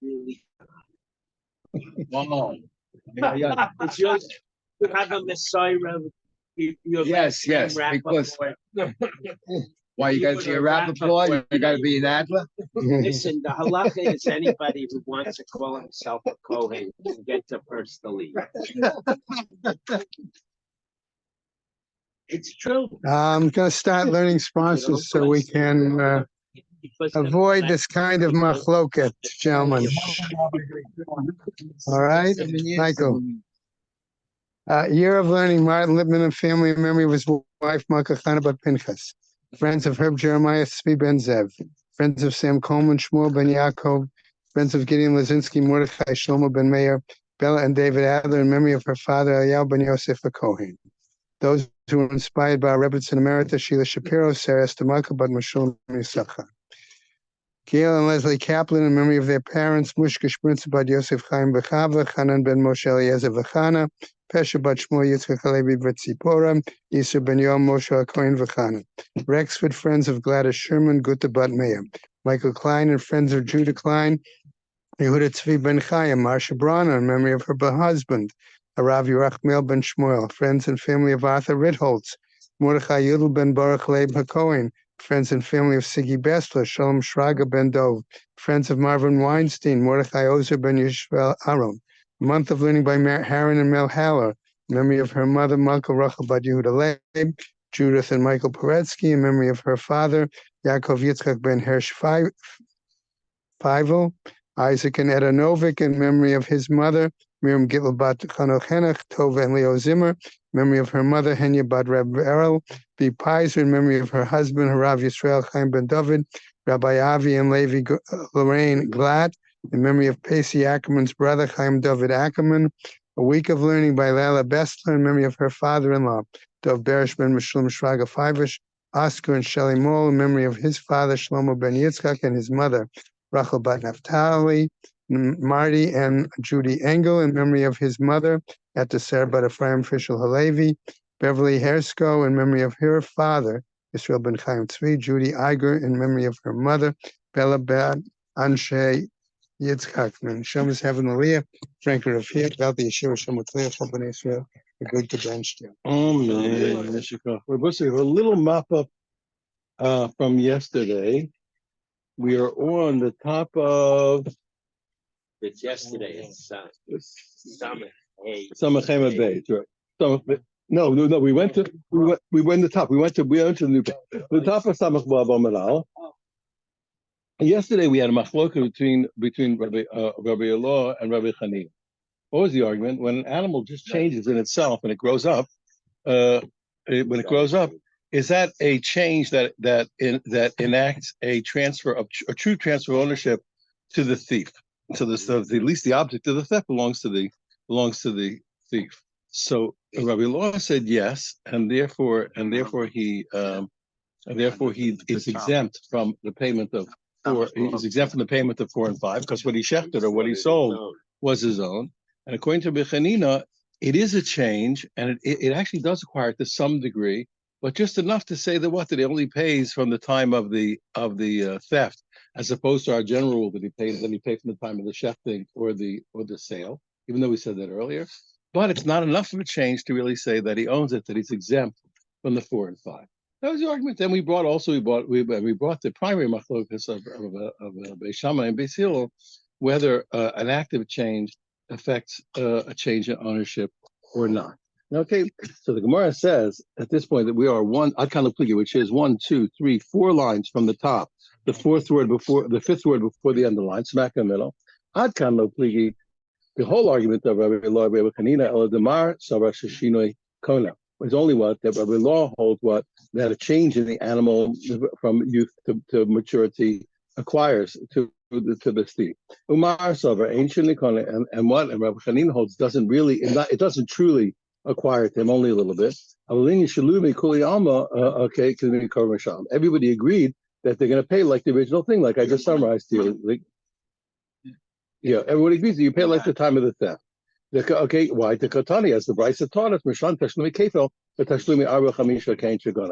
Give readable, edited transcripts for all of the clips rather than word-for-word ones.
really. Wow. It's yours. You have a Messiah. Yes, because why you got to be a rappaport? You got to be an Adler. Listen, the halacha is anybody who wants to call himself a Kohen can get to first the league. It's true. I'm going to start learning sponsors so we can avoid this kind of machloket, gentlemen. All right, Michael. Year of learning, Martin Lippman and family in memory of his wife, Malka Chana Pinchas. Friends of Herb Jeremiah, Tzvi Ben Zev. Friends of Sam Coleman, Shmuel Ben Yaakov. Friends of Gideon Lazinski, Mordechai, Shlomo Ben Meir, Bella and David Adler in memory of her father, Eliyahu Ben Yosef Kohen. Those who were inspired by Rebbetzin Emerita, Sheila Shapiro, Sarah Stamaka, Bad Mashul Yisachar. Gail and Leslie Kaplan in memory of their parents, Mushka Sprinz Bad Yosef Chaim Bechava, Hanan Ben Moshe Eliezer Vachana, Pesha Bad Shmuel Yitzchak Halevi Betzipora, Yisur Ben Yom Moshe Cohen Vachana. Rexford Friends of Gladys Sherman, Gutta Bat Meir. Michael Klein and Friends of Judah Klein, Yehuda Tzvi Ben Chaya, Marsha Brana in memory of her husband, Arav Yerachmiel Ben Shmuel. Friends and family of Arthur Ritholtz, Mordechai Yudel Ben Baruch Leib HaKohen. Friends and family of Siggy Bessler, Shalom Shraga Ben Dov. Friends of Marvin Weinstein, Mordechai Ozer Ben Yishvel Aron. Month of learning by Haran and Mel Haller. Memory of her mother, Malka Rachel Bad Yehuda Leib. Judith and Michael Poretsky in memory of her father, Yaakov Yitzchak Ben Hersh Feivel. Isaac and Eda Novik in memory of his mother, Miriam Gittel Bat Chanoch Henach, Tova and Leo Zimmer, memory of her mother, Henya Bat Reb Erel, B. Pizer in memory of her husband, Harav Yisrael Chaim Ben David, Rabbi Avi and Levi Lorraine Glatt, in memory of Pacey Ackerman's brother, Chaim David Ackerman. A week of learning by Lala Bestler in memory of her father-in-law, Dov Berish Ben Meshulam Shraga Fivish, Oscar and Shelley Moll in memory of his father, Shlomo Ben Yitzchak, and his mother, Rachel Bat Naftali, Marty and Judy Engel in memory of his mother, at the Sarah Bat Ephraim Fischel Halevi, Beverly Hersko in memory of her father, Israel Ben Chaim Tzvi, Judy Iger in memory of her mother, Bella Bat Anshe Yitzchak. And Shem is having Aliyah, Frank Rafir, Val the Yeshua Shem Utlea, Chobin Israel, a good to bench you. Amen. We're supposed to have a little mop up from yesterday. We are on the top of. It's yesterday. It's Summer. Samachema Bay. Right. No. We went to the top. We went to the top of Samach Baba Malal. Yesterday we had a machloka between Rabbi Allah and Rabbi Chanina. What was the argument? When an animal just changes in itself and it grows up, is that a change that enacts a transfer of a true transfer of ownership to the thief? So at least the object of the theft belongs to the thief. So Rabbi Law said yes, and therefore he is exempt from the payment of 4. He's exempt from the payment of 4 and 5 because what he shechted or what he sold was his own. And according to Bechanina, it is a change, and it actually does acquire it to some degree, but just enough to say that he only pays from the time of the theft, as opposed to our general rule that he pays from the time of the shefting or the sale, even though we said that earlier. But it's not enough of a change to really say that he owns it, that he's exempt from the 4 and 5. That was the argument. Then we brought the primary machlokas of Beis Shammai and Beis Hillel, whether an active change affects a change in ownership or not. Okay, so the Gemara says at this point that we are one Adkan Lepligi, which is 1, 2, 3, 4 lines from the top, the fifth word before the underline, smack in the middle. Adkan Lepligi, the whole argument of Rabbi Law, Rabbi Chanina, El Damar, Savra Shashinoi Kona, is only that Rabbi Law holds that a change in the animal from youth to maturity acquires to the thief. Umar Savra, ancient Kona, and Rabbi Chanina holds it doesn't truly acquire them, only a little bit. Everybody agreed that they're going to pay like the original thing, like I just summarized to you. Everybody agrees that you pay like the time of the theft. Okay, why? The Katani, as the Bryce taught us,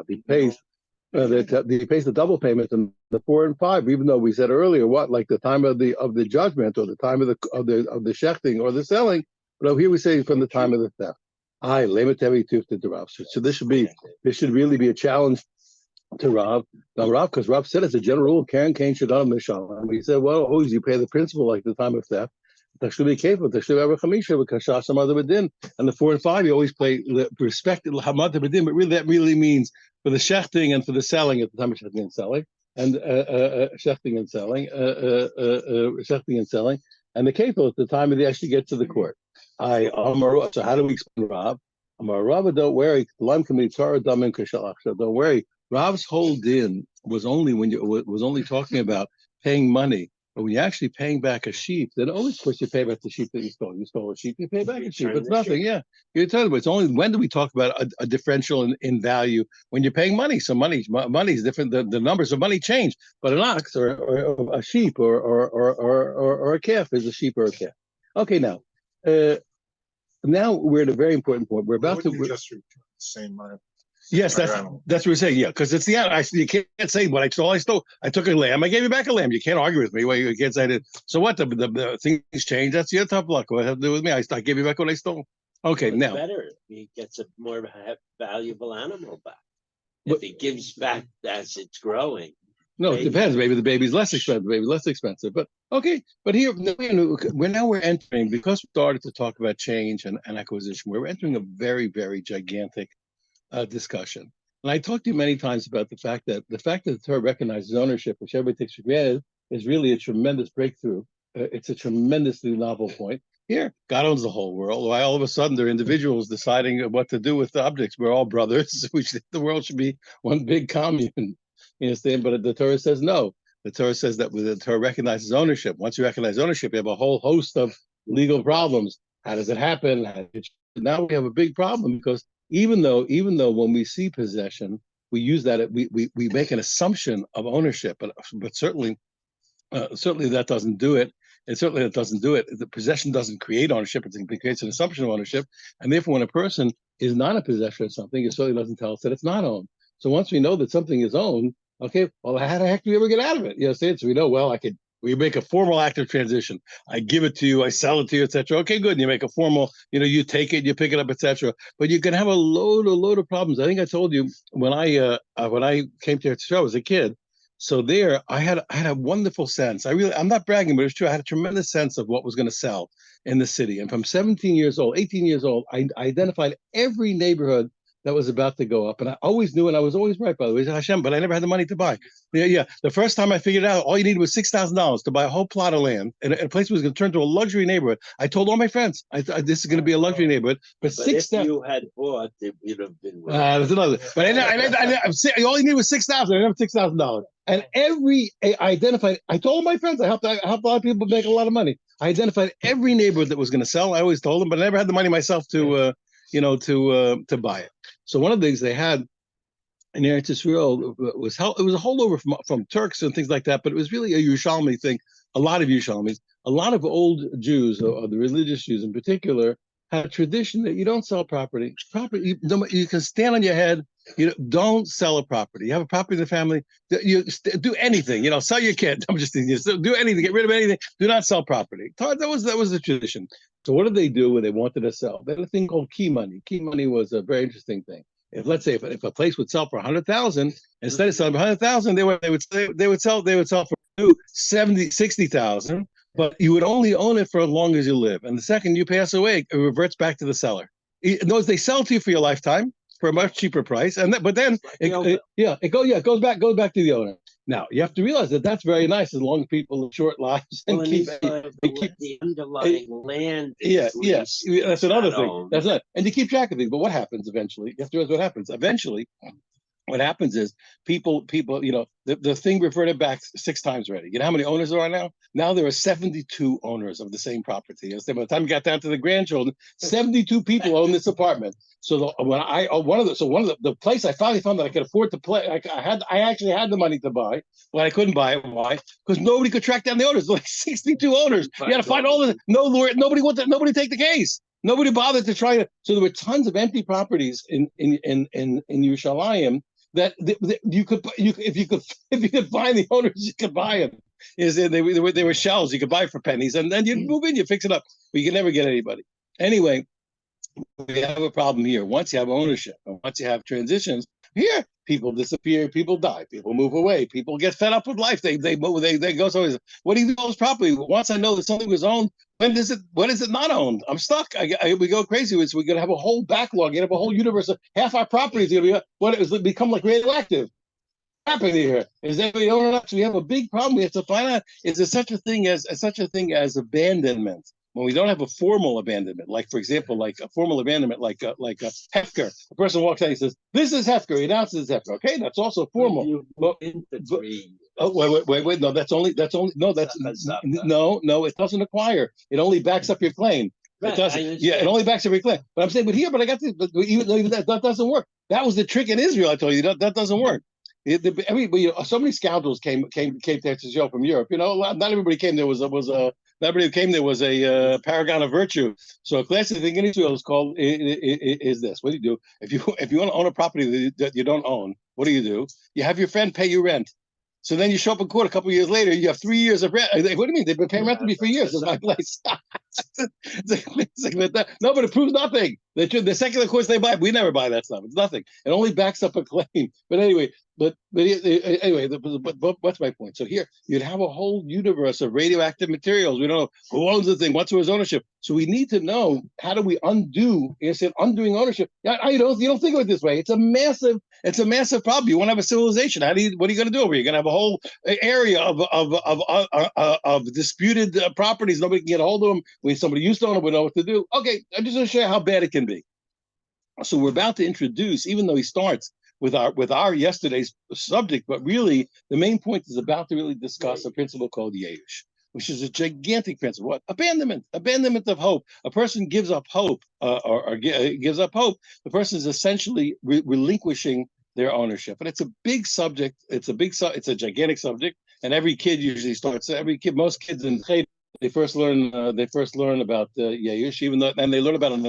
he pays he pays the double payment in the 4 and 5, even though we said earlier like the time of the judgment or the time of the shechting or the selling. But here we say from the time of the theft. So this should really be a challenge to Rav. Now Rav, because Rav said as a general rule, Karen Kane should not have. And we said, well, always you pay the principal like the time of theft. And the 4 and 5, you always pay respect Hamad B'din, but really that really means for the shechting and for the selling at the time of shechting and selling, and shechting and selling, shechting and selling, and the kefil at the time they actually get to the court. So how do we explain Rav? Rav, don't worry. Don't worry. Rav's whole din was only talking about paying money. But when you're actually paying back a sheep, then only of course you pay back the sheep that you stole. You stole a sheep, you pay back a sheep. It's nothing. Yeah, you're telling me it's only when do we talk about a differential in value when you're paying money? So money is different. The numbers of money change, but an ox or a sheep or a calf is a sheep or a calf. Okay, now we're at a very important point. We're about to just return the same money. Yes, that's what we're saying. Yeah, because it's the animal. You can't say what I stole. I took a lamb. I gave you back a lamb. You can't argue with me. Well, you can't say that. So what? The things change. That's your tough luck. What have to do with me? I gave you back what I stole. Okay, now better. He gets a more valuable animal back if he gives back as it's growing. No, it depends. Maybe the baby's less expensive. Maybe less expensive. But okay. But here we're entering, because we started to talk about change and acquisition. We're entering a very, very gigantic discussion. And I talked to you many times about the fact that the Torah recognizes ownership, which everybody takes for granted, is really a tremendous breakthrough. It's a tremendously novel point. Here, God owns the whole world. Why all of a sudden there are individuals deciding what to do with the objects? We're all brothers. The world should be one big commune. You understand? But the Torah says no. The Torah says that the Torah recognizes ownership. Once you recognize ownership, you have a whole host of legal problems. How does it happen? Now we have a big problem, because even though when we see possession, we use that, we make an assumption of ownership, but certainly that doesn't do it. And certainly that doesn't do it. The possession doesn't create ownership; it creates an assumption of ownership. And therefore, when a person is not a possessor of something, it certainly doesn't tell us that it's not owned. So once we know that something is owned, okay, well, how the heck do we ever get out of it? You know, so we know, well, we make a formal act of transition. I give it to you, I sell it to you, etc. Okay, good. And you make a formal, you take it, you pick it up, etc. But you can have a load of problems. I think I told you when I came to the show as a kid. So there, I had a wonderful sense. I'm not bragging, but it's true. I had a tremendous sense of what was going to sell in the city. And from 17 years old, 18 years old, I identified every neighborhood that was about to go up. And I always knew, and I was always right, by the way, Hashem, but I never had the money to buy. Yeah. The first time I figured out, all you needed was $6,000 to buy a whole plot of land. And a place was going to turn to a luxury neighborhood. I told all my friends, this is going to be a luxury neighborhood. But if you had bought, it would have been. That's another. But all you needed was $6,000. I didn't have $6,000. And I identified, I told my friends, I helped a lot of people make a lot of money. I identified every neighborhood that was going to sell. I always told them, but I never had the money myself to buy it. So one of the things they had in Eretz Yisrael was it was a holdover from Turks and things like that, but it was really a Yerushalmi thing. A lot of Yerushalmis, a lot of old Jews, or the religious Jews in particular, had a tradition that you don't sell property. You can stand on your head. Don't sell a property. You have a property in the family. You do anything. Sell your kid. I'm just thinking. Do anything. Get rid of anything. Do not sell property. That was the tradition. So what did they do when they wanted to sell? They had a thing called key money. Key money was a very interesting thing. Let's say if a place would sell for 100,000, instead of selling for 100,000, they would sell for 70, 60,000. But you would only own it for as long as you live. And the second you pass away, it reverts back to the seller. They sell to you for your lifetime for a much cheaper price. But then it goes back to the owner. Now you have to realize that that's very nice as long as people live short lives and keep the underlying land. That's another thing. That's not, and you keep track of things. But what happens eventually? You have to realize what happens eventually. What happens is people, the thing reverted back 6 times already. You know how many owners there are now? Now there are 72 owners of the same property. By the time you got down to the grandchildren, 72 people own this apartment. So one of the place I finally found that I could afford to play, I actually had the money to buy, but I couldn't buy it. Why? Because nobody could track down the owners. There's like 62 owners. You got to find all the nobody take the case. Nobody bothered to try to. So there were tons of empty properties in Yerushalayim. that you could if you could find the owners, you could buy them. They were shells you could buy for pennies, and then you move in, you fix it up, but you can never get anybody. Anyway, we have a problem here. Once you have ownership, and once you have transitions, here people disappear, people die, people move away, people get fed up with life. They move, they go somewhere. What do you do with this property? Once I know that something was owned, when is it not owned? I'm stuck. We go crazy. We're gonna have a whole backlog. You have a whole universe of half our property is gonna be become like radioactive. Happening here is that we own it. So we have a big problem. We have to find out: is there such a thing as abandonment? When we don't have a formal abandonment, like for example, like a formal abandonment, like a Hefker. A person walks out, he says, "This is Hefker." He announces it's Hefker. Okay, that's also formal. Wait. No, no. It doesn't acquire. It only backs up your claim. It doesn't. Yeah, it only backs up your claim. But I'm saying, but I got this. But even that doesn't work. That was the trick in Israel. I told you that doesn't work. So many scoundrels came to show from Europe. Not everybody came. There was everybody who came there was a paragon of virtue. So a classic thing in Israel is called is this. What do you do if you want to own a property that you don't own? What do? You have your friend pay you rent. So then you show up in court a couple of years later. You have 3 years of rent. What do you mean? They've been paying rent to me for years. It's my place. No, but it proves nothing. The secular courts they buy, we never buy that stuff. It's nothing. It only backs up a claim. But anyway, but what's my point? So here you'd have a whole universe of radioactive materials. We don't know who owns the thing, what's his ownership. So we need to know, how do we undo? Instead of undoing ownership, you don't think of it this way. It's a massive problem. You want to have a civilization. What are you going to do over here? You're going to have a whole area of disputed properties. Nobody can get a hold of them. When somebody used to own it, we know what to do. Okay, I'm just going to show you how bad it can be. So we're about to introduce, even though he starts with our yesterday's subject, but really the main point is about to really discuss a principle called Yeush, which is a gigantic principle. What? Abandonment of hope. A person gives up hope, or gives up hope. The person is essentially relinquishing their ownership, and it's a big subject. It's a gigantic subject, and every kid usually starts. Most kids in Cheder, they first learn about Yeush, even though, and they learn about an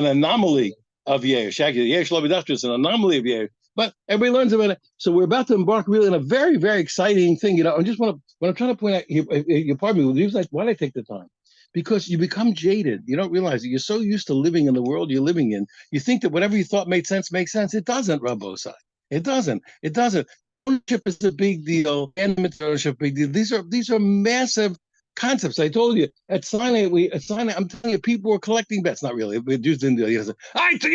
anomaly of Yeush. Actually, Yeush Lovidashka is an anomaly of Yeush, but everybody learns about it. So we're about to embark really on a very, very exciting thing. I just want to, what I'm trying to point out, you pardon me, why did I take the time? Because you become jaded. You don't realize it. You're so used to living in the world you're living in. You think that whatever you thought made sense makes sense. It doesn't, Rabbosai. It doesn't. Ownership is a big deal. Ownership, big deal. These are massive concepts. I told you at Sinai, I'm telling you, people were collecting bets. Not really. The Jews didn't do it. You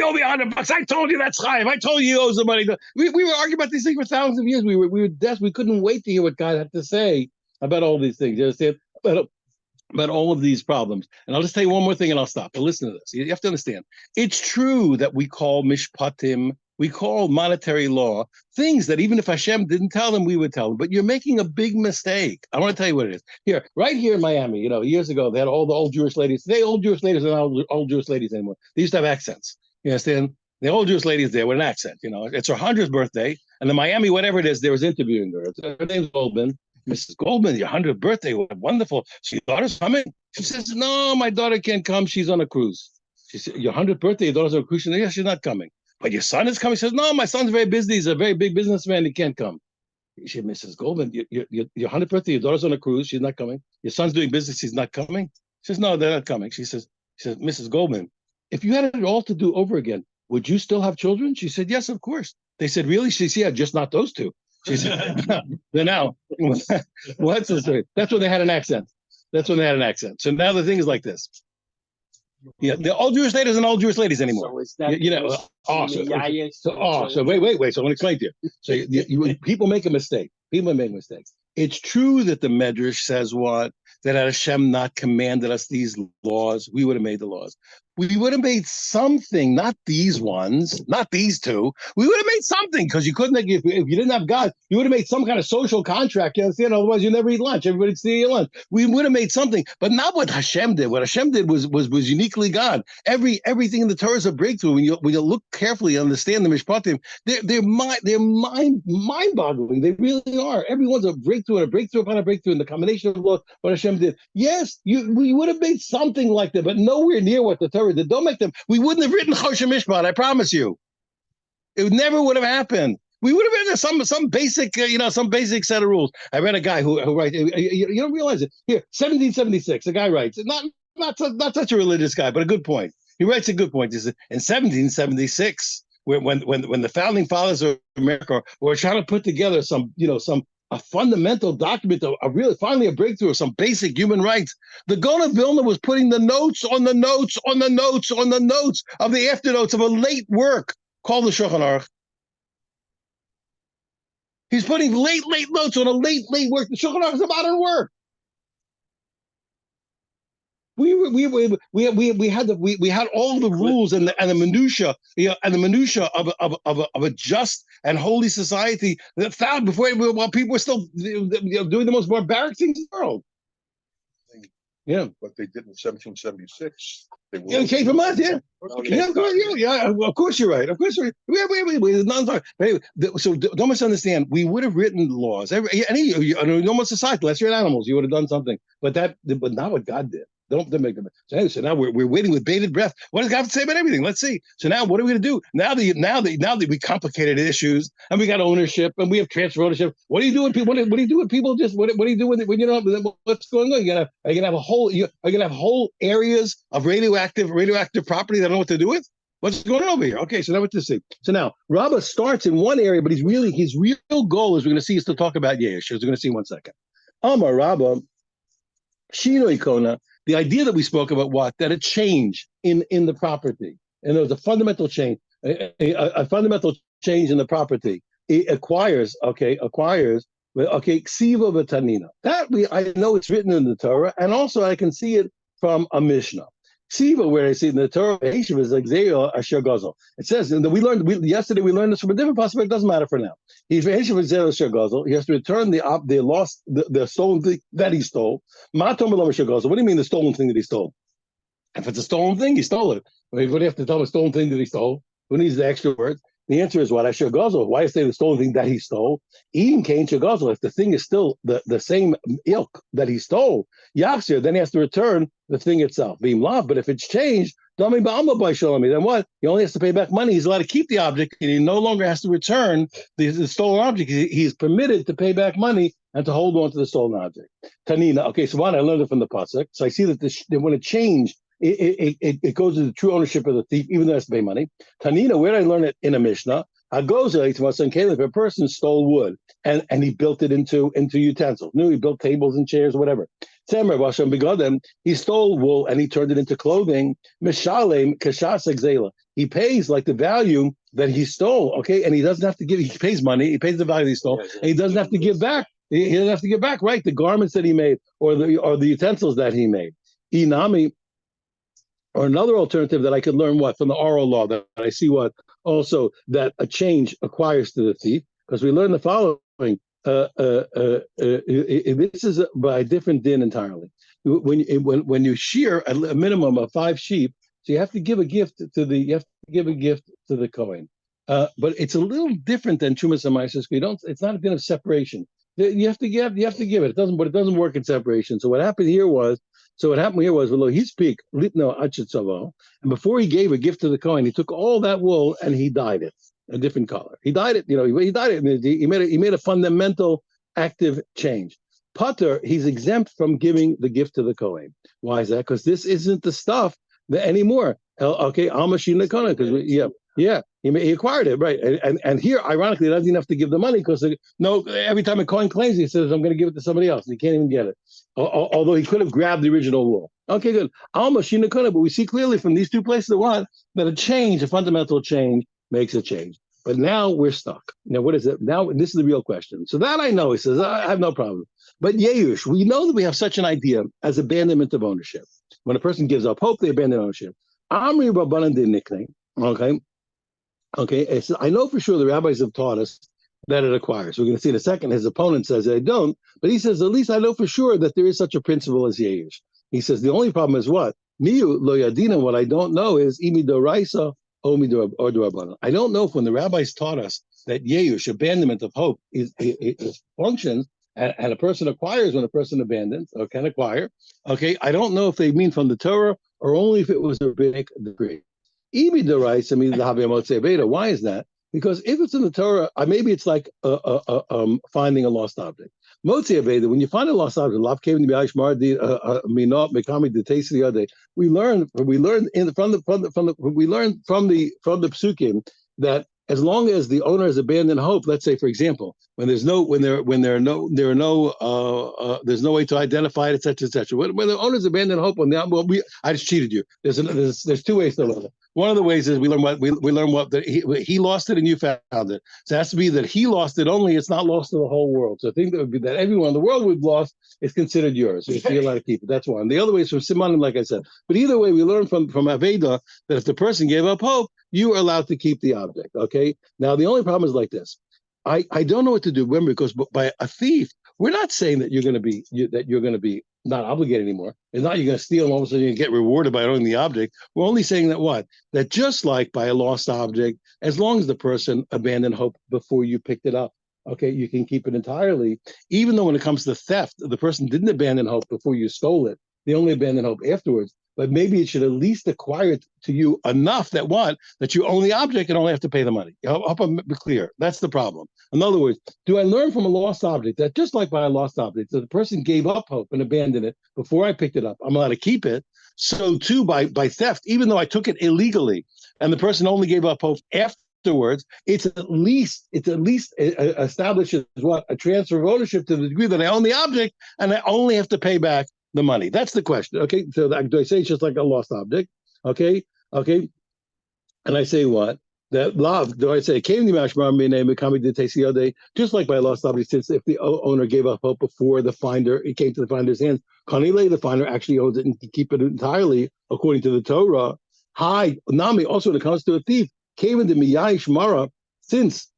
owe me $100. I told you that's Chaim. I told you you owe some money. We were arguing about these things for thousands of years. We were desperate. We couldn't wait to hear what God had to say about all these things. You understand? About all of these problems. And I'll just tell you one more thing and I'll stop. But listen to this. You have to understand. It's true that we call mishpatim, we call monetary law, things that even if Hashem didn't tell them, we would tell them. But you're making a big mistake. I want to tell you what it is. Right here in Miami, years ago, they had all the old Jewish ladies. Today, old Jewish ladies are not old Jewish ladies anymore. They used to have accents. You understand? The old Jewish lady is there with an accent. It's her 100th birthday. And the Miami, whatever it is, they was interviewing her. Her name's Goldman. Mrs. Goldman, your 100th birthday, wonderful. So your daughter's coming? She says, no, my daughter can't come. She's on a cruise. She said, your 100th birthday, your daughter's on a cruise? She said, yes, she's not coming. But your son is coming? She says, no, my son's very busy. He's a very big businessman. He can't come. She said, Mrs. Goldman, your 100th birthday, your daughter's on a cruise. She's not coming. Your son's doing business. He's not coming. She says, no, they're not coming. She says, Mrs. Goldman, if you had it all to do over again, would you still have children? She said, yes, of course. They said, really? She said, yeah, just not those two. She said, now, what's the story? That's when they had an accent. So now the thing is like this. Yeah, the old Jewish ladies and old Jewish ladies anymore. So is that so wait. So I'm going to explain to you. So people make a mistake. People make mistakes. It's true that the Medrash says what? That had Hashem not commanded us these laws, we would have made the laws. We would have made something, not these ones, not these two. We would have made something, because you couldn't, if you didn't have God, you would have made some kind of social contract, you understand? Otherwise, you never eat lunch. Everybody'd steal your lunch. We would have made something, but not what Hashem did. What Hashem did was uniquely God. Everything in the Torah is a breakthrough. When you look carefully and understand the Mishpatim, they're mind-boggling. They really are. Everyone's a breakthrough and a breakthrough upon a breakthrough in the combination of what Hashem did. Yes, we would have made something like that, but nowhere near what the Torah did. Don't make them. We wouldn't have written Choshen Mishpat, I promise you. It never would have happened. We would have had some basic, some basic set of rules. I read a guy who writes. You don't realize it. Here, 1776. A guy writes. Not such a religious guy, but a good point. He writes a good point. He says in 1776, when the founding fathers of America were trying to put together a fundamental document of finally a breakthrough of some basic human rights. The Gaon of Vilna was putting the notes on the notes on the notes on the notes of the afternotes of a late work called the Shulchan Aruch. He's putting late notes on a late work. The Shulchan Aruch is a modern work. We had all the rules and the minutia, and the minutia of a just and holy society that found while people were still doing the most barbaric things in the world. Yeah, what they did in 1776. It came from us, yeah. Okay. Yeah, of course you're right. Of course you're right. Anyway, so don't misunderstand. We would have written laws. Any normal society, unless you're animals, you would have done something. But not what God did. Don't make them. So now we're waiting with bated breath. What does God have to say about everything? Let's see. So now what are we going to do? Now that we complicated issues and we got ownership and we have transfer ownership. What do you do when people? What do you do when people just? What do you do when you know what's going on? Are you gonna have whole areas of radioactive property that don't know what to do with? What's going on over here? Okay, so now what to see. So now Rabbah starts in one area, but his real goal, as we're going to see, is to talk about Yesh. As we're going to see in 1 second. Amar Rabbah, Shino Ikona. The idea that we spoke about, that a change in the property, and there was a fundamental change, a fundamental change in the property. It acquires, ksiva v'tanina. That I know it's written in the Torah, and also I can see it from a Mishnah. Ksiva, where I see in the Torah, is like Zeyo Asher Gazel. It says, and yesterday we learned this from a different perspective. It doesn't matter for now. He has to return the stolen thing that he stole. What do you mean the stolen thing that he stole? If it's a stolen thing, he stole it. What do you have to tell him a stolen thing that he stole? Who needs the extra words? The answer is what? Asher Gazel. Why is it the stolen thing that he stole? Even Cain Shagazel. If the thing is still the same ilk that he stole, Yachsir, then he has to return the thing itself. Being love, but if it's changed, then what? He only has to pay back money. He's allowed to keep the object, and he no longer has to return the stolen object. He's permitted to pay back money and to hold on to the stolen object. Tanina. Okay, so one, I learned it from the pasuk. So I see that when it changed, it goes to the true ownership of the thief, even though it has to pay money. Tanina, where did I learn it? In a Mishnah. If a person stole wood and he built it into utensils, he built tables and chairs or whatever. He stole wool and he turned it into clothing. He pays like the value that he stole, okay? And he doesn't have to give, he pays money, he pays the value he stole, and he doesn't have to give back. He doesn't have to give back, right? The garments that he made or the utensils that he made. Inami. Or another alternative that I could learn from the oral law that I see also that a change acquires to the thief, because we learn the following. This is by a different din entirely. When you shear a minimum of 5 sheep, so you have to give a gift to the Kohen. But it's a little different than Trumas and Meises. It's not a din of separation. You have to give it. It doesn't work in separation. So what happened here was. Well, he speak litno achitzovo, and before he gave a gift to the Kohen, he took all that wool and he dyed it a different color. He dyed it, he dyed it. He made a fundamental active change. Potter, he's exempt from giving the gift to the Kohen. Why is that? Because this isn't the stuff anymore. Okay, Almashin Kona, because he acquired it, right? And here, ironically, he doesn't even have to give the money because every time a coin claims, he says, "I'm going to give it to somebody else." He can't even get it, although he could have grabbed the original wool. Okay, good. Almashin Kona, but we see clearly from these two places that a fundamental change makes a change. But now we're stuck. Now, what is it? Now, this is the real question. So that I know, he says, I have no problem. But Yeush, we know that we have such an idea as abandonment of ownership. When a person gives up hope, they abandon ownership. Amri Rabbanan did nickname. Okay. So I know for sure the rabbis have taught us that it acquires. We're going to see in a second. His opponent says they don't, but he says, at least I know for sure that there is such a principle as Yeush. He says, the only problem is what? Miyu lo yadina, what I don't know is imi doraisa or dorabbanan. I don't know if when the rabbis taught us that Yeush, abandonment of hope, is functions, and a person acquires when a person abandons or can acquire. Okay, I don't know if they mean from the Torah or only if it was a rabbinic decree. Why is that? Because if it's in the Torah, maybe it's like finding a lost object. Motzi Aveda, when you find a lost object, Lav came to Biash Mardi Minot Mekami the taste of the other day. We learn from the psukim that as long as the owner has abandoned hope, let's say, for example, there's no way to identify it, etc., etc. When the owner's abandoned hope I just cheated you. There's two ways to learn it. One of the ways is we learn that he lost it and you found it. So it has to be that he lost it only. It's not lost to the whole world. So I think that would be that everyone in the world we've lost is considered yours. So you're allowed to keep it. That's one. The other way is from Simanim, like I said. But either way, we learn from Aveda that if the person gave up hope, you are allowed to keep the object. Okay. Now the only problem is like this. I don't know what to do. Remember, because by a thief, we're not saying that you're going to be not obligated anymore. It's not you're going to steal and all of a sudden you get rewarded by owning the object. We're only saying that just like by a lost object, as long as the person abandoned hope before you picked it up, okay, you can keep it entirely. Even though when it comes to theft, the person didn't abandon hope before you stole it. They only abandoned hope afterwards. But maybe it should at least acquire it to you enough that you own the object and only have to pay the money. I hope I'm clear. That's the problem. In other words, do I learn from a lost object that just like by a lost object, that the person gave up hope and abandoned it before I picked it up, I'm allowed to keep it. So too by theft, even though I took it illegally and the person only gave up hope afterwards, it's at least establishes a transfer of ownership to the degree that I own the object and I only have to pay back the money. That's the question. Okay. So do I say it's just like a lost object? Okay. And I say what? That love, do I say came to Mashmar name coming to taste the other day, just like by lost object, since if the owner gave up hope before it came to the finder's hands, Kanile, the finder actually owns it and can keep it entirely according to the Torah. Hi, Nami, also when it comes to a thief, came into Miyash Mara, since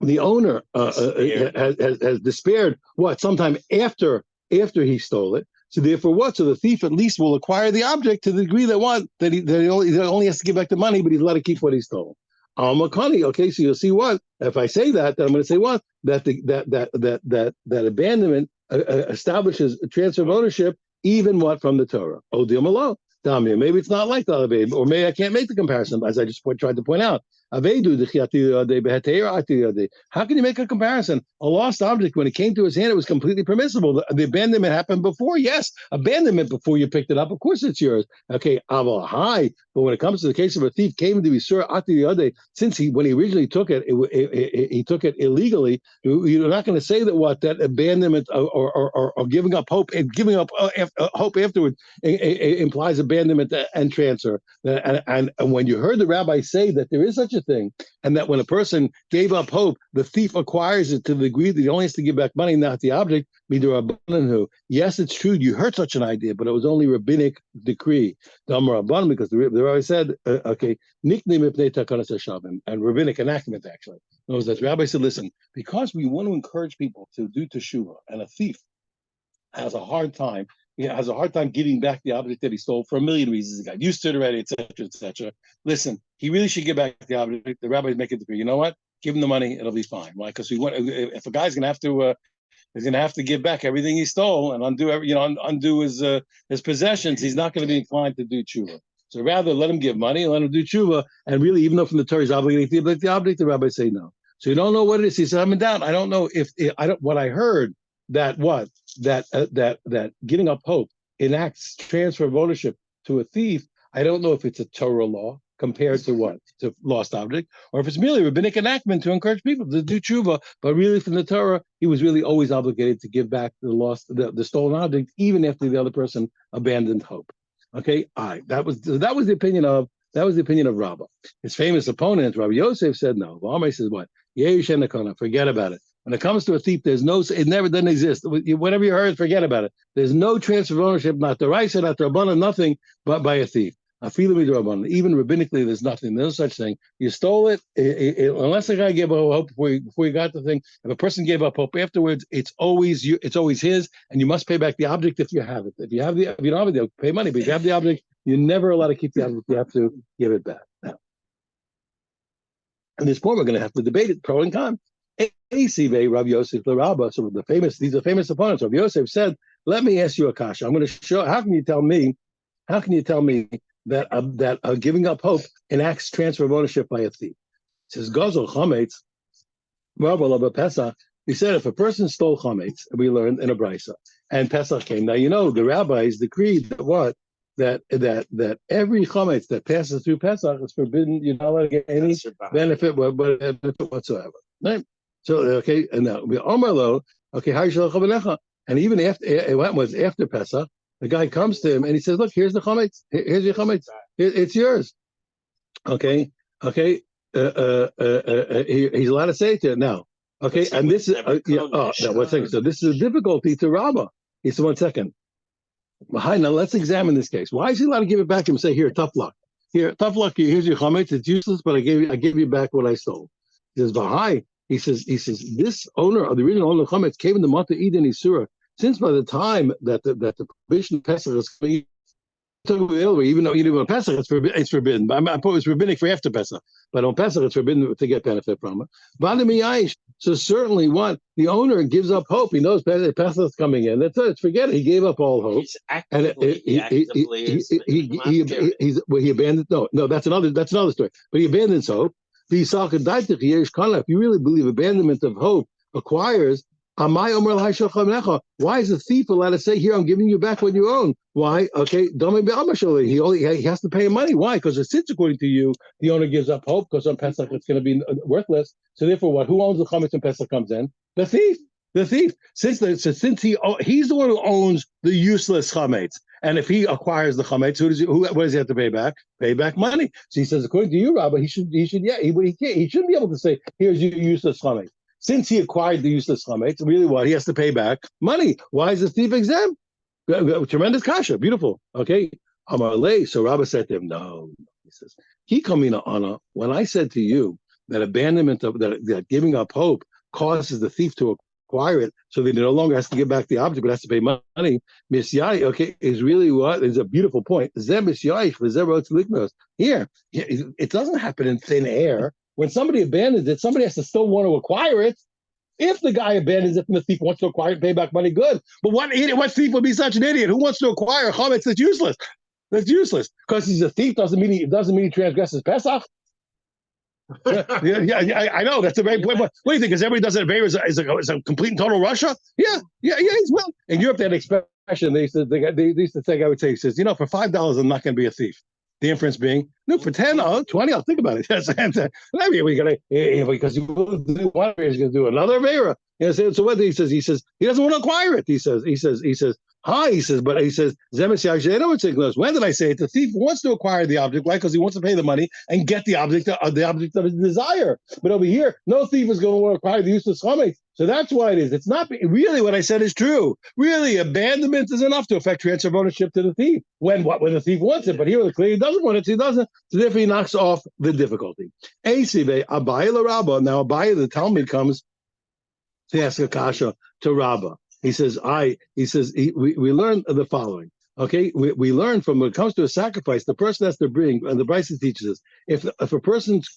the owner has despaired sometime after he stole it. So therefore, So the thief at least will acquire the object to the degree that he only has to give back the money, but he's allowed to keep what he stole. Okay, so you'll see if I say that, then I'm going to say that abandonment establishes a transfer of ownership, even from the Torah. Maybe it's not like the Aved, or maybe I can't make the comparison, as I just tried to point out. How can you make a comparison? A lost object, when it came to his hand, it was completely permissible. The abandonment happened before. Yes, abandonment before you picked it up. Of course it's yours. Okay, but when it comes to the case of a thief, came to be sur ati the other, since when he originally took it, he took it illegally. You're not going to say that abandonment or giving up hope and giving up hope afterwards implies abandonment and transfer. And when you heard the rabbi say that there is such a thing, and that when a person gave up hope, the thief acquires it to the degree that he only has to give back money, not the object. Yes, it's true. You heard such an idea, but it was only rabbinic decree, because the rabbi said, and rabbinic enactment actually. In other words, the rabbi said, listen, because we want to encourage people to do teshuvah, and a thief has a hard time. He has a hard time giving back the object that he stole for a million reasons. He got used to it already, etc., etc. Listen, he really should give back the object. The rabbis make it decree. You know what? Give him the money; it'll be fine. Why? Because if a guy's going to have to, he's going to have to give back everything he stole and undo his possessions. He's not going to be inclined to do tshuva. So rather, let him give money, let him do tshuva, and really, even though from the Torah he's obligated to give back the object, the rabbis say no. So you don't know what it is. He said, I'm in doubt. I don't know what I heard. That giving up hope enacts transfer of ownership to a thief. I don't know if it's a Torah law compared to lost object, or if it's merely a rabbinic enactment to encourage people to do tshuva. But really, from the Torah, he was really always obligated to give back the stolen object, even after the other person abandoned hope. Okay, that was the opinion of Rabbah. His famous opponent, Rabbi Yosef, said no. Amar says what? Forget about it. When it comes to a thief, it never doesn't exist. Whatever you heard, forget about it. There's no transfer of ownership, not the Raisa, not the Rabbanan, nothing but by a thief. Even rabbinically, there's nothing. There's no such thing. You stole it, unless the guy gave up hope before you got the thing. If a person gave up hope afterwards, it's always his, and you must pay back the object if you have it. If you don't have it, they'll pay money. But if you have the object, you're never allowed to keep the object. You have to give it back. Now, at this point, we're going to have to debate it, pro and con. Rav Yosef Rabba. So these are famous opponents. Rav Yosef said, "Let me ask you a kasha. I'm going to show. How can you tell me that giving up hope enacts transfer of ownership by a thief? says Gazel Chametz, Rabba Pesach. He said if a person stole chametz, we learned in a brisa, and Pesach came. Now you know the rabbis decreed that what that every chametz that passes through Pesach is forbidden. You're not allowed to get any benefit whatsoever. Right? So okay, and now we Omerlo. Okay, and even after it was after Pesach, the guy comes to him and he says, "Look, here's the chametz. Here's your chametz. It's yours." Okay. He's allowed to say it to it now. Okay, and this is no, 1 second. So this is a difficulty to Rabbah. He said, 1 second. Now let's examine this case. Why is he allowed to give it back and say, "Here, tough luck. Here, tough luck. Here's your chametz. It's useless, but I gave you back what I stole." He says, "Bahai." He says, this owner of the original owner of chametz came in the month of Eden Isura. Since by the time that the prohibition of Pesach is even though you do on Pesach, it's forbidden. But I thought it's rabbinic for after Pesach, but on Pesach it's forbidden to get benefit from it. So certainly, what the owner gives up hope. He knows Pesach is coming in. That's it. Forget it. He gave up all hope. He abandoned. No, that's another story. But he abandons hope. If you really believe abandonment of hope acquires. Why is a thief allowed to say, "Here, I'm giving you back what you own"? Why? Okay, he has to pay money. Why? Because since according to you, the owner gives up hope because on Pesach it's going to be worthless. So therefore, what? Who owns the chametz when Pesach comes in? The thief. The thief. Since he's the one who owns the useless chametz, and if he acquires the chametz, what does he have to pay back? Pay back money. So he says, according to you, Rabbi, he shouldn't be able to say, "Here's your useless chametz." Since he acquired the useless chametz, really what? He has to pay back money. Why is the thief exempt? Tremendous kasha, beautiful. Okay. So Rabbi said to him, no. He says, he kamina ana. When I said to you that abandonment of that giving up hope causes the thief to acquire it, so that he no longer has to give back the object, but has to pay money. Misyai, okay, is really what is a beautiful point. Here, it doesn't happen in thin air. When somebody abandons it, somebody has to still want to acquire it. If the guy abandons it and the thief wants to acquire it, pay back money, good. But what thief would be such an idiot who wants to acquire chametz that's useless? That's useless. Because he's a thief doesn't mean he transgresses Pesach. I know that's a very point. What do you think? Because everybody does it is a complete and total Russia? Yeah. He's well. In Europe, that expression they used to say, I would say, he says, for $5, I'm not going to be a thief. The inference being, no, for 10, 20, I'll think about it. Because you will do one he's going to do another Vera. So what he says he doesn't want to acquire it. He says, when did I say it? The thief wants to acquire the object, right? Because he wants to pay the money and get the object of his desire. But over here, no thief is going to want to acquire the useless chametz. So that's why it is. It's not really what I said is true. Really, abandonment is enough to affect transfer of ownership to the thief when the thief wants it. But here, clearly, he doesn't want it. So he doesn't. So therefore, he knocks off the difficulty. Now, Abaye, the Talmud comes to ask a kasha to Rabbah. He says, we learn the following. Okay, we learn from when it comes to a sacrifice, the person has to bring, and the Brisa teaches us, if a person's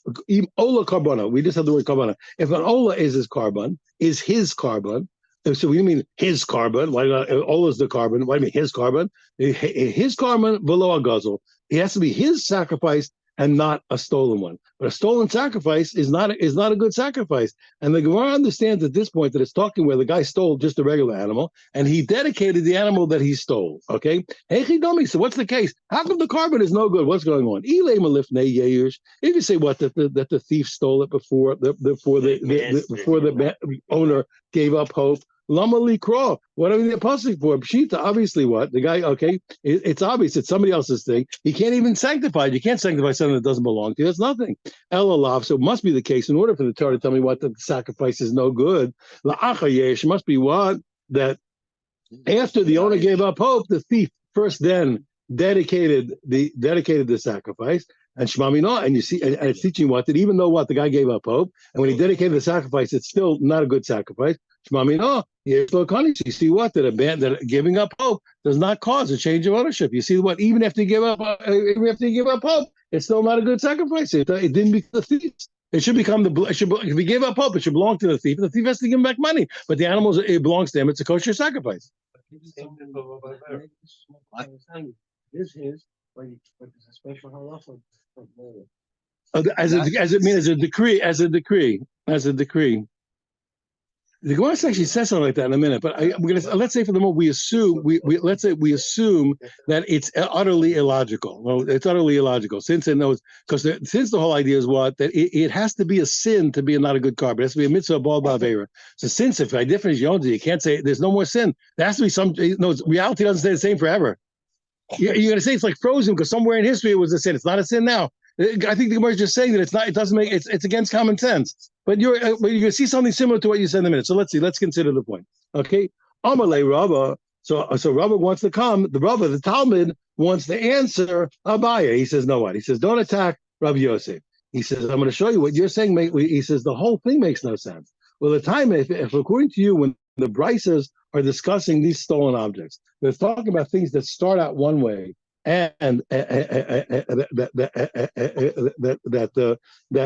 ola karbana, we just have the word karbana. If an ola is his carbon, so we mean his carbon. Why not? Ola is the carbon. Why do you mean his carbon? His carbon below a guzzle. It has to be his sacrifice and not a stolen one. But a stolen sacrifice is not a good sacrifice. And the Gemara understands at this point that it's talking where the guy stole just a regular animal and he dedicated the animal that he stole. Okay? So what's the case? How come the carbon is no good? What's going on? If you say what that the thief stole it before the owner gave up hope. Lama likra. What are the apostle for? Pshita, obviously what? The guy, okay, it's obvious it's somebody else's thing. He can't even sanctify it. You can't sanctify something that doesn't belong to you. That's nothing. Elalav, so it must be the case in order for the Torah to tell me what the sacrifice is no good. La'achayesh must be what? That after the owner gave up hope, the thief first then dedicated the sacrifice. And Shmamina, and you see, and it's teaching what that even though what the guy gave up hope, and when he dedicated the sacrifice, it's still not a good sacrifice. Shmamina, you see what that giving up hope does not cause a change of ownership. You see what even after you give up hope, it's still not a good sacrifice. It didn't become the thief. It should become if you give up hope, it should belong to the thief. The thief has to give him back money, but the animals it belongs to him. It's a kosher sacrifice. This is what is a special halacha. as a decree. The Gemara actually says something like that in a minute, but let's say for the moment we assume that it's utterly illogical. Well, it's utterly illogical since it knows since the whole idea is what that it has to be a sin to be not a good carbon. It has to be a mitzvah bal ba'avera. So since if by definition you can't say there's no more sin, there has to be some. No, reality doesn't stay the same forever. You're going to say it's like frozen because somewhere in history it was a sin. It's not a sin now. I think the Gemara is just saying that it's not. It doesn't make. It's against common sense. But you're going to see something similar to what you said in a minute. So let's see. Let's consider the point. Okay. Amalei Rabba. So Rabba wants to come. The Talmud wants to answer Abaya. He says no. What? He says don't attack Rabbi Yosef. He says I'm going to show you what you're saying. He says the whole thing makes no sense. Well, the time if according to you, when the Brises are discussing these stolen objects, they're talking about things that start out one way and that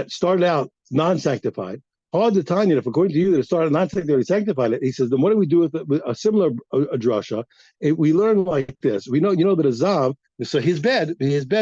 started out non-sanctified. All the time, if according to you that it started non-sanctified, sanctified it, he says, then what do we do with a similar drasha? We learn like this. We know, that a zav, so his bed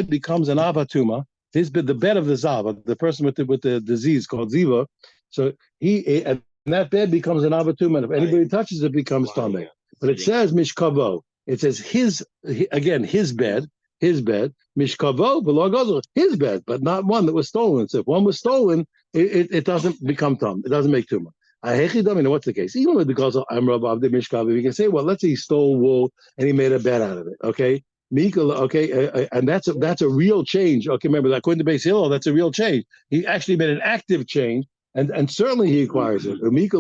becomes an avatuma. The bed of the zav, the person with the disease called ziva. So and that bed becomes an avatuma, and if anybody touches it, becomes tameh. But it says mishkavo. It says his bed, mishkavo, below his bed, but not one that was stolen. So if one was stolen, it doesn't become tum. It doesn't make tumah. What's the case? Even with the gazel amrav of the mishkavo, we can say, well, let's say he stole wool and he made a bed out of it. Okay, and that's a real change. Okay, remember that according to Beis Hillel, that's a real change. He actually made an active change. And certainly he acquires it. Which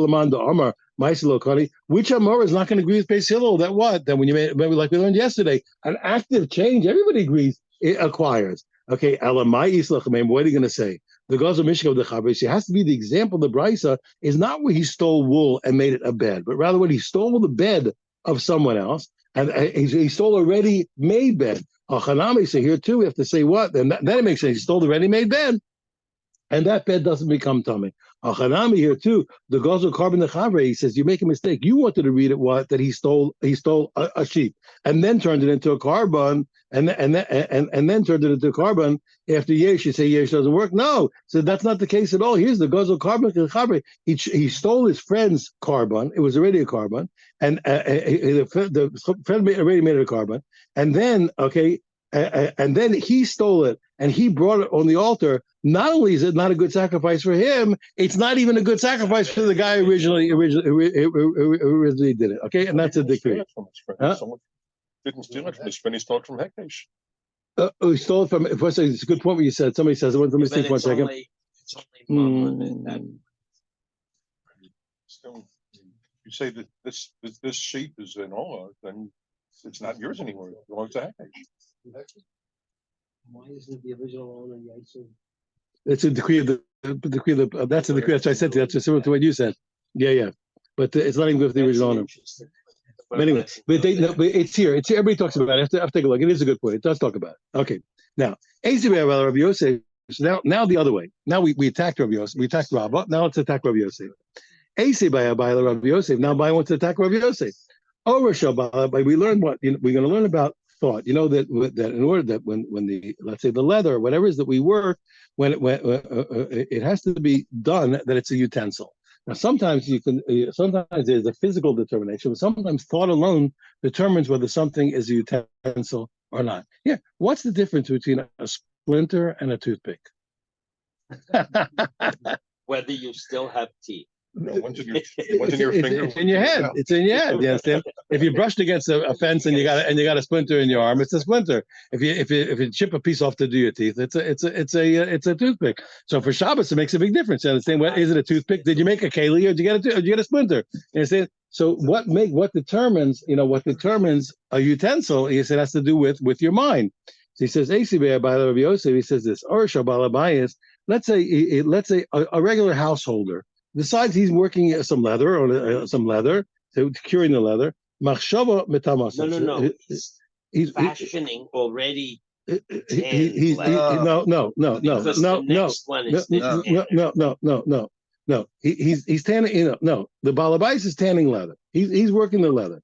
Amar is not going to agree with Beis Hillel that what? That when you made, like we learned yesterday, an active change, everybody agrees it acquires. Okay, Elamai Islachamim, what are you going to say? The Gaza Mishka of the Chabris, it has to be the example of the Brisa is not where he stole wool and made it a bed, but rather when he stole the bed of someone else, and he stole a ready-made bed. Achanami, so here too we have to say what? Then it makes sense. He stole the ready-made bed. And that bed doesn't become tummy. Achanami here too. The Gozel Carbon the Chavre, he says you make a mistake. You wanted to read it what that he stole a sheep and then turned it into a carbon and then turned it into a carbon after yesh. You say yesh doesn't work. No, so that's not the case at all. Here's the Gozel Carbon the Chavre. He stole his friend's carbon. It was already a carbon, and the friend already made it a carbon, and then and then he stole it and he brought it on the altar. Not only is it not a good sacrifice for him, it's not even a good sacrifice for the guy who originally did it. Okay, and that's a decree. Didn't steal it from his friend. He stole it from Hekesh. He stole it from. First, it's a good point what you said. Somebody says. Let me think 1 second. It's only Still, you say that this sheep is in Ola, then it's not yours anymore. It belongs to Hekesh. Why isn't the original owner Yosef? It's a decree of the that's a decree. That's what I said to you. That's similar to what you said. Yeah. But it's not even with the original owner. But anyway, but it's here. It's here. Everybody talks about it. I have to take a look. It is a good point. It does talk about it. Okay. Now, Rabbi Yosef. So now the other way. Now we attacked Rabbi Yosef. We attacked Rabba. Now let's attack Rabbi Yosef. Rabbi Yosef. Now Bai wants to attack Rabbi Yosef. We learned what we're going to learn about thought. That in order that when the let's say the leather or whatever it is that we work, when it has to be done that it's a utensil. Now sometimes sometimes there's a physical determination, but sometimes thought alone determines whether something is a utensil or not. Yeah, what's the difference between a splinter and a toothpick? Whether you still have teeth. No, one's in your finger. It's in your head. It's in your head. You understand? If you brushed against a fence and you got a splinter in your arm, it's a splinter. If you chip a piece off to do your teeth, it's a toothpick. So for Shabbos, it makes a big difference. You understand? What is it? A toothpick? Did you make a keli or did you get a splinter? You understand? So what determines a utensil? He said has to do with your mind. So he says, he says this. Let's say a regular householder decides he's working some leather to curing the leather. No. He's fashioning already. No. He's tanning. No, the balabais is tanning leather. He's working the leather.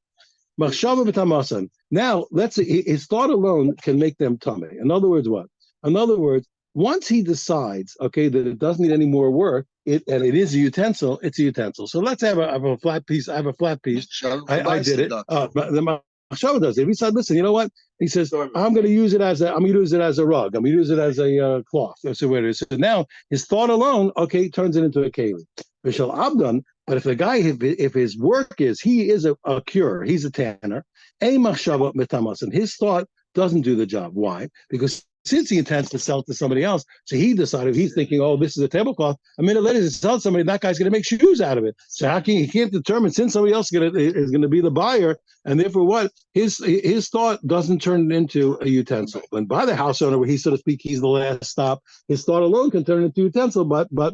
Now, let's say his thought alone can make them tummy. In other words, what? In other words, Once he decides, okay, that it doesn't need any more work, and it is a utensil, it's a utensil. So let's have a flat piece. I have a flat piece. I did it. But the Machshava does it. If he said, listen, you know what? He says, I'm going to use it as a rug. I'm going to use it as a cloth. So where it is. So now his thought alone, okay, turns it into a keli. Vishal Abdan. But if the guy, if his work is, he is a curer, he's a tanner, a machshava metamas, and his thought doesn't do the job. Why? Because since he intends to sell it to somebody else, so he decided, he's thinking, oh, this is a tablecloth. A minute later, he sells somebody, that guy's going to make shoes out of it. So how can he can't determine, since somebody else is going to be the buyer, and therefore what his thought doesn't turn it into a utensil. When by the house owner, where he, so to speak, he's the last stop, his thought alone can turn it into a utensil, but by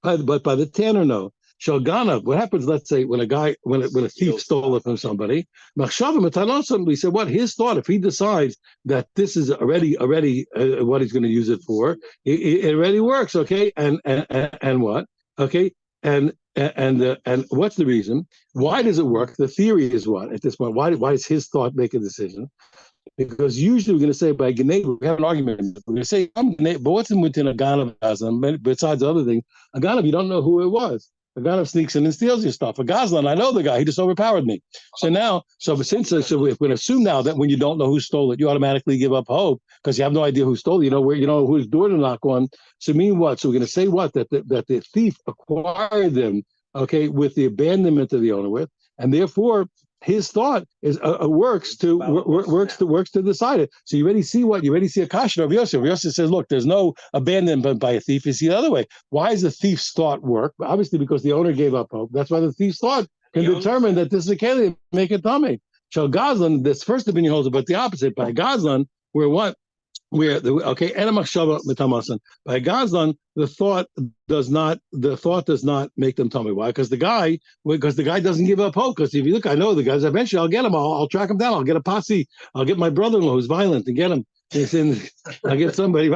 the tanner, no. Shalgana, what happens, let's say, when a thief stole it from somebody, we said, what, his thought, if he decides that this is already what he's going to use it for, it already works, okay? And what? Okay? And what's the reason? Why does it work? The theory is what at this point? Why does his thought make a decision? Because usually we're going to say by Geneva, we have an argument. We're going to say, but what's in within a Ganav, besides other things? A Ganav, you don't know who it was. A Ganav sneaks in and steals your stuff. A Gazlan, I know the guy, he just overpowered me. So if we're going to assume now that when you don't know who stole it, you automatically give up hope because you have no idea who stole it, you know whose door to knock on. So mean what? So we're going to say what? That the thief acquired them, okay, with the abandonment of the owner with, and therefore his thought is works to decide it. So you already see a kasha of Yosef. Yosef says, look, there's no abandonment by a thief. You see the other way. Why does the thief's thought work? Obviously, because the owner gave up hope. That's why the thief's thought can determine that this is a keli, make it tummy. So Gazlan, this first opinion holds about the opposite. By Gazlan, where what? Where the enamachshava mitamasan. By Gazlan, the thought does not make them tummy. Why? Because the guy doesn't give up hope. Because if you look, I know the guys. Eventually, I'll get him. I'll track him down. I'll get a posse. I'll get my brother-in-law who's violent and get him. I'll get somebody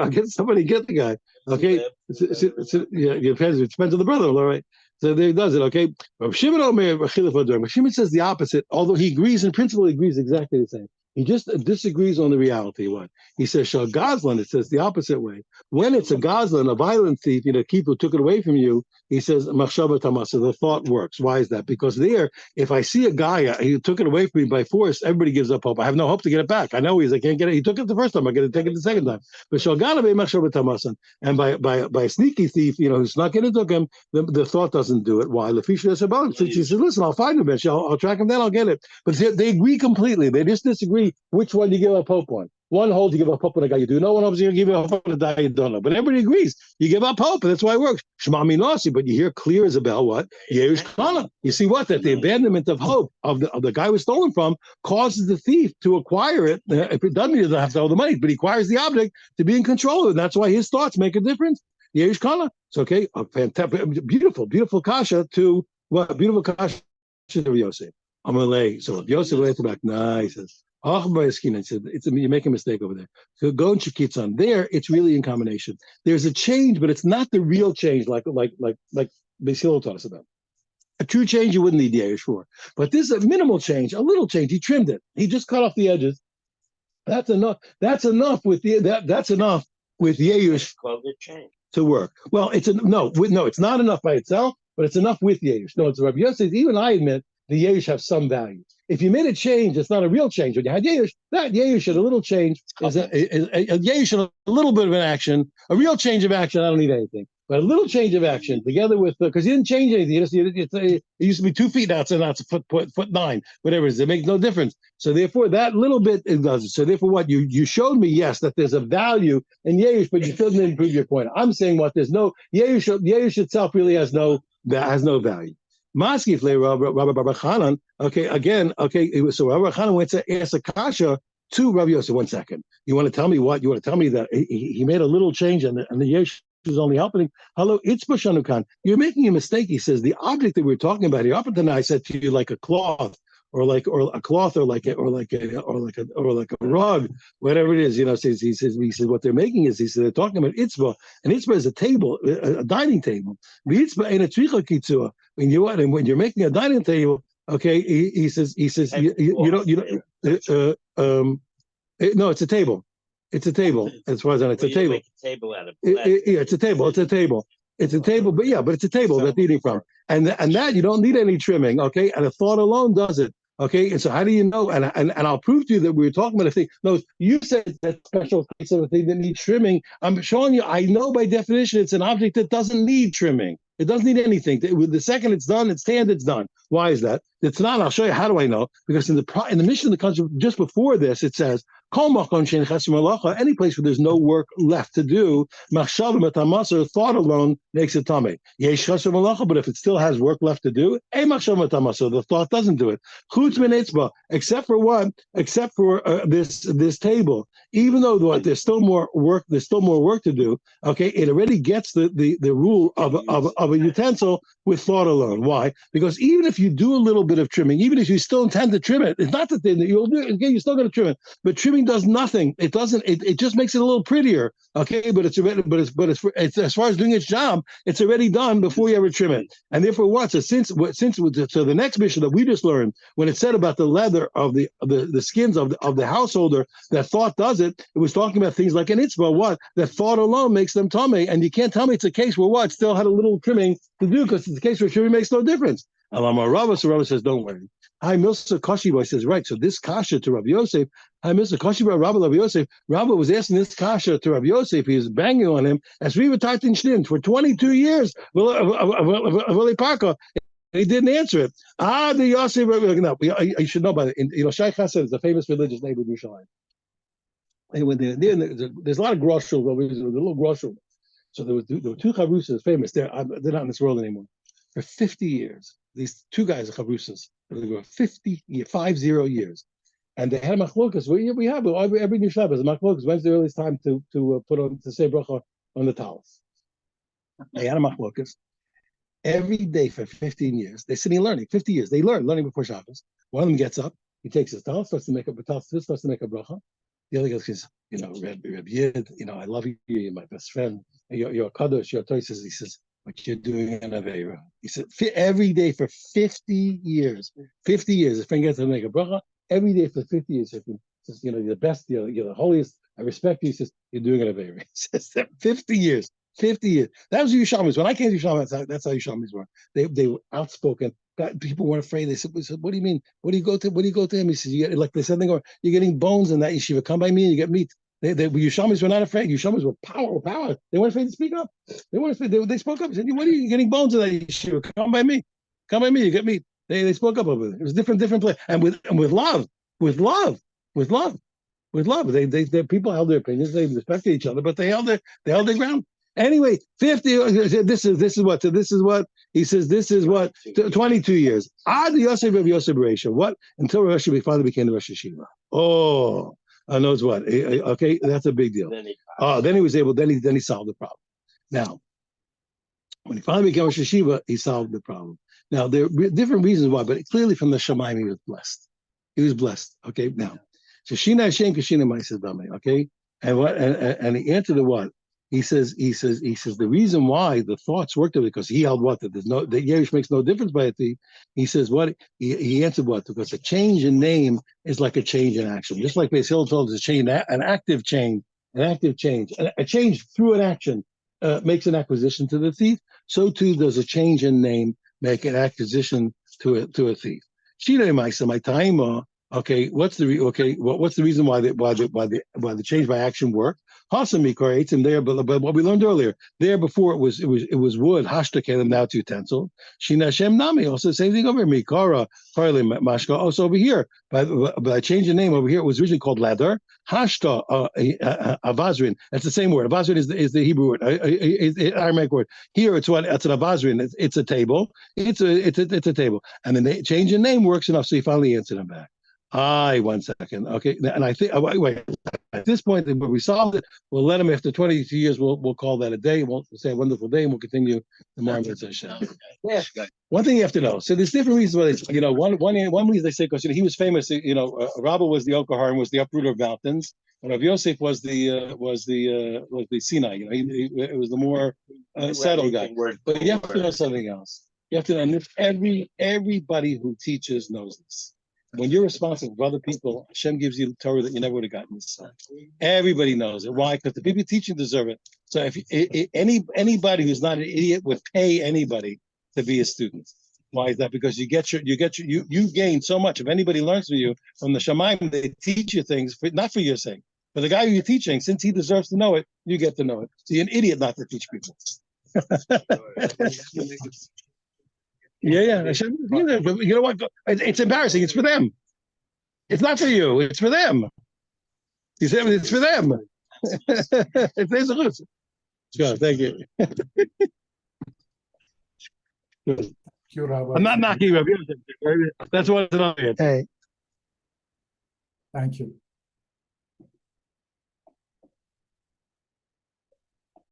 get the guy. Okay, it depends on the brother-in-law, right? So there he does it. Okay, Shimon says the opposite. Although he agrees in principle, he agrees exactly the same. He just disagrees on the reality. What he says, Shal Gazlan, it says the opposite way. When it's a Gazlan, a violent thief, keep who took it away from you, he says, Machshava Tamasa, the thought works. Why is that? Because there, if I see a guy, he took it away from me by force, everybody gives up hope. I have no hope to get it back. I know I can't get it. He took it the first time, I got to take it the second time. But Shal Ganabe Machshava Tamasa. And by a sneaky thief, who snuck in and took him, the thought doesn't do it. Why? Lefisha Sabbath. So she says, listen, I'll find him, I'll track him down, I'll get it. But they agree completely. They just disagree which one you give up hope on. One holds you give up hope on a guy you do. No one holds you give up hope on a guy you don't know. But everybody agrees. You give up hope, and that's why it works. Shema Minasi, but you hear clear as a bell what? Yerush Kana. You see what? That the abandonment of hope of the guy who was stolen from causes the thief to acquire it. If it doesn't, he doesn't have to owe the money, but he acquires the object to be in control of it. And that's why his thoughts make a difference. Yerush Kana. It's okay. A fantastic, beautiful kasha to what? Beautiful kasha to Yosef. Amalei. So if Yosef later back, nice. You make a mistake over there. So go and Shekitzon. There, it's really in combination. There's a change, but it's not the real change like Basil taught us about. A true change you wouldn't need the Yerush for. But this is a minimal change, a little change. He trimmed it. He just cut off the edges. That's enough. That's enough with Yerush to work. Well, it's not enough by itself, but it's enough with Yerush. No, it's Rabbi Yosef. Even I admit the Yerush have some value. If you made a change, it's not a real change. When you had Yerush, that Yerush, a little change is a Yerush, a little bit of an action. A real change of action, I don't need anything. But a little change of action together with, because you didn't change anything. It used to be 2 feet now, so now it's a foot 9, whatever it is. It makes no difference. So therefore, that little bit, it does it. So therefore, what you showed me, yes, that there's a value in Yerush, but you still didn't prove your point. I'm saying what there's no, Yerush itself really has no value. Maskif le Rabbi Bar Chanan. Okay, again. Okay, so Rabbi Chanan went to ask a kasha to Rabbi Yosef. 1 second. You want to tell me what? You want to tell me that he made a little change and the Yerush is only helping? Hello, it's Bashanukan. You're making a mistake. He says the object that we're talking about here. Up until now, I said to you like a cloth. Or a cloth, or like a rug, whatever it is, He says what they're making is, they're talking about itzvah, and itzvah is a table, a dining table. Itzvah ain't a tzricha kitzua. When you're making a dining table, okay, he says no, it's a table. It's a table. As far as I know, it's a Well, you table. make a table out of Yeah, it's a table. It's a table. It's a table, but yeah, but it's a table that they're eating from, and that you don't need any trimming, okay? And a thought alone does it, okay? And so how do you know? And I'll prove to you that we were talking about a thing. No, you said that special case of a thing that needs trimming. I'm showing you. I know by definition it's an object that doesn't need trimming. It doesn't need anything. The second it's done, it's tanned, it's done. Why is that? It's not. I'll show you. How do I know? Because in the mission of the country just before this, it says, any place where there's no work left to do, thought alone makes it tummy. But if it still has work left to do, the thought doesn't do it. Except for what? Except for this table. Even though there's still more work to do. Okay, it already gets the rule of a utensil with thought alone. Why? Because even if you do a little bit of trimming, even if you still intend to trim it, it's not the thing that you'll do. Again, you're still going to trim it, but trimming does nothing. It doesn't. It just makes it a little prettier. Okay, but it's as far as doing its job, it's already done before you ever trim it. And therefore, what? So the next mission that we just learned, when it said about the leather of the skins of the householder, that thought does it. It was talking about things like an itzvah. What? That thought alone makes them tummy, and you can't tell me it's a case where what still had a little trimming to do, because it's a case where trimming makes no difference. Alama Rava, so Rava says, don't worry. Hi, Milsa Kashiba says, right. So this kasha to Rabbi Yosef, hi, Milsa Kashiba, Rabbi Yosef. Rabbi was asking this kasha to Rabbi Yosef. He was banging on him as we were talking for 22 years. He didn't answer it. The Yosef. No, you should know about it. Shai Chesed is a famous religious neighborhood in Yerushalayim. There's a lot of groshul. There's a little groshul. So there were two chavrusas famous. They're not in this world anymore. For 50 years, these two guys are chavrusas. They were 50 years, and they had a machlokas. We have every new Shabbos a machlokas. When's the earliest time to put on to say bracha on the talis? They had a machlokas every day for 15 years. They're sitting learning. 50 years. They learning before Shabbos. One of them gets up. He takes his talis, starts to make a bracha. The other guy says, Reb Yid, I love you. You're my best friend. You're a kadosh. You're a toises. He says, what you're doing in Aveira. He said, every day for 50 years. 50 years. If friend gets to make a bracha, every day for 50 years. He says, you're the best. You're the holiest. I respect you. He says, you're doing it Aveira. He says, 50 years. 50 years. That was Yerushalmis. When I came to Yerushalmis, that's how Yerushalmis were. They were outspoken. People weren't afraid. They said, what do you mean? What do you go to him? He says, they said, you're getting bones in that yeshiva. Come by me and you get meat. Yerushalmis were not afraid. Yerushalmis were power. They weren't afraid to speak up. They weren't afraid. They spoke up. They said, what are you getting bones in that yeshiva? Come by me. You get meat. They spoke up over it. It was different place. And with love. They people held their opinions. They respected each other, but they held their ground. Anyway, 50. This is what he says. This is what 22 years. The Yosef of Yosef Bereisha. What until Rosh Hashanah finally became the Rosh Hashiva. Oh, I knows what. Okay, that's a big deal. Then he was able. Then he solved the problem. Now, when he finally became Rosh Hashiva, he solved the problem. Now there are different reasons why, but clearly from the Shemaim he was blessed. He was blessed. Okay, now, Shashina Hashem Kashina Ma'aseh Damei. Okay, and he answered the what. He says the reason why the thoughts worked because he held what that Yerush makes no difference by it. He says what he answered what because a change in name is like a change in action. Just like Beis Hillel told us, an active change, a change through an action makes an acquisition to the thief. So too does a change in name make an acquisition to a thief. Shina Ma'aseh my time. Okay, what's the reason why the change by action worked? Hasami creates him there, but what we learned earlier, there before it was wood, hashtakelim, now to utensil. Shina Shem Nami, also the same thing over here. Mikara, Karli Mashka, also over here. By changing name over here, it was originally called leather. Hashta Avazrin. That's the same word. Avazrin is the Hebrew word, Aramaic word. Here it's an Avazrin. It's a table. It's a table. And then they change in name works enough, so you finally answer them back. 1 second. Okay, and I think wait. At this point, when we solved it, we'll let him. After 22 years, we'll call that a day. We'll say a wonderful day, and we'll continue tomorrow. Yeah. One thing you have to know. So there's different reasons why one reason they say because he was famous. Rabba was the Okahar and was the uprooter of mountains. And Rav Yosef was the Sinai. It was the more settled guy. But you have to know something else. You have to know, and everybody who teaches knows this. when you're responsible for other people, Hashem gives you Torah that you never would have gotten yourself. Everybody knows it. Why? Because the people teaching deserve it. So if anybody who's not an idiot would pay anybody to be a student. Why is that? Because you gain so much. If anybody learns from you, from the Shemaim, they teach you things not for your sake. But the guy who you're teaching, since he deserves to know it, you get to know it. So you're an idiot not to teach people. Yeah. You know what? It's embarrassing. It's for them. It's not for you. It's for them. You said it's for them. It's a good. Sure, thank you. I'm not knocking you up. That's what it's about. Hey. Thank you.